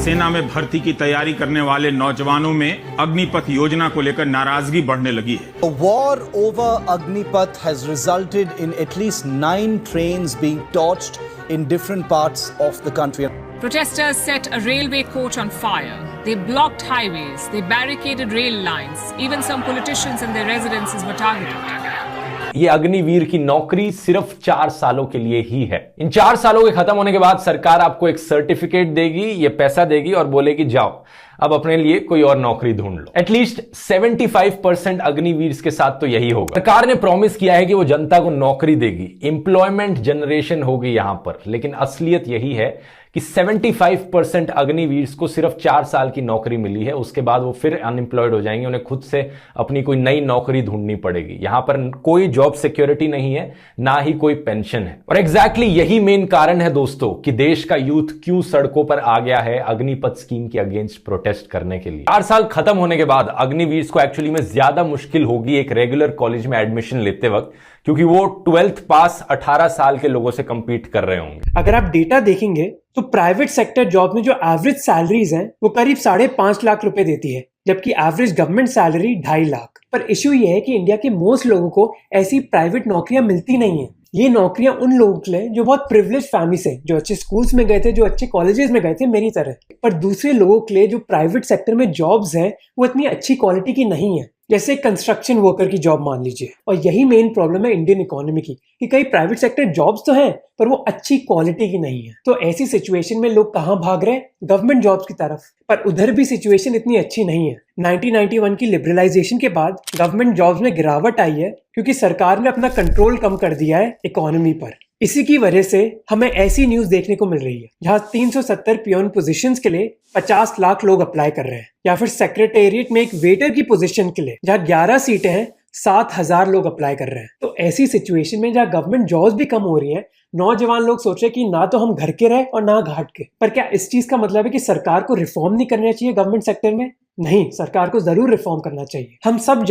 सेना में भर्ती की तैयारी करने वाले नौजवानों में अग्निपथ योजना को लेकर नाराजगी बढ़ने लगी है। The war over Agnipath has resulted in at least 9 trains being torched in different parts of the country. Protesters set a railway coach on fire. They blocked highways. They barricaded rail lines. Even some politicians and their residences were targeted. ये अग्निवीर की नौकरी सिर्फ 4 सालों के लिए ही है। इन 4 सालों के खत्म होने के बाद सरकार आपको एक सर्टिफिकेट देगी, ये पैसा देगी और बोलेगी जाओ अब अपने लिए कोई और नौकरी ढूंढ लो। एटलीस्ट 75% अग्निवीर के साथ तो यही होगा। सरकार ने प्रॉमिस किया है कि वो जनता को नौकरी देगी, एम्प्लॉयमेंट जनरेशन होगी यहां पर, लेकिन असलियत यही है कि 75% अग्निवीर को सिर्फ 4 साल की नौकरी मिली है। उसके बाद वो फिर अनएम्प्लॉयड हो जाएंगे, उन्हें खुद से अपनी कोई नई नौकरी ढूंढनी पड़ेगी। यहां पर कोई जॉब सिक्योरिटी नहीं है, ना ही कोई पेंशन है। और एग्जैक्टली यही मेन कारण है दोस्तों कि देश का यूथ क्यों सड़कों पर आ गया है अग्निपथ स्कीम के अगेंस्ट प्रोटेस्ट करने के लिए। 4 साल खत्म होने के बाद अग्निवीर को एक्चुअली में ज्यादा मुश्किल होगी एक रेगुलर कॉलेज में एडमिशन लेते वक्त, क्योंकि वो 12th पास 18 साल के लोगों से कंपीट कर रहे होंगे। अगर आप डेटा देखेंगे तो प्राइवेट सेक्टर जॉब में जो एवरेज सैलरीज हैं वो करीब 5.5 लाख रुपए देती है, जबकि एवरेज गवर्नमेंट सैलरी 2.5 लाख। पर इश्यू ये है कि इंडिया के मोस्ट लोगों को ऐसी प्राइवेट नौकरियां मिलती नहीं है। ये नौकरियां उन लोगों के लिए जो बहुत प्रिविलेज फैमिली से, जो अच्छे स्कूल्स में गए थे, जो अच्छे कॉलेजेस में गए थे मेरी तरह। पर दूसरे लोगों के लिए जो प्राइवेट सेक्टर में जॉब्स हैं वो इतनी अच्छी क्वालिटी की नहीं है, जैसे कंस्ट्रक्शन वर्कर की जॉब मान लीजिए। और यही मेन प्रॉब्लम है इंडियन इकोनॉमी की कि कई प्राइवेट सेक्टर जॉब्स तो हैं पर वो अच्छी क्वालिटी की नहीं है। तो ऐसी सिचुएशन में लोग कहां भाग रहे हैं? गवर्नमेंट जॉब्स की तरफ। पर उधर भी सिचुएशन इतनी अच्छी नहीं है। 1991 की लिबरलाइजेशन के बाद गवर्नमेंट जॉब्स में गिरावट आई है क्योंकि सरकार ने अपना कंट्रोल कम कर दिया है इकोनॉमी पर। इसी की वजह से हमें ऐसी न्यूज देखने को मिल रही है जहां 370 पियोन पोजीशंस के लिए 50 लाख लोग अप्लाई कर रहे हैं, या फिर सेक्रेटेरिएट में एक वेटर की पोजीशन के लिए जहां 11 सीटें हैं 7,000 लोग अप्लाई कर रहे हैं। तो ऐसी सिचुएशन में जहां गवर्नमेंट जॉब्स भी कम हो रही है, नौजवान लोग सोच रहे कि ना तो हम घर के रहे और ना घाट के। पर क्या इस चीज का मतलब है कि सरकार को रिफॉर्म नहीं करना चाहिए गवर्नमेंट सेक्टर में? नहीं, सरकार को जरूर रिफॉर्म करना चाहिए। हम सब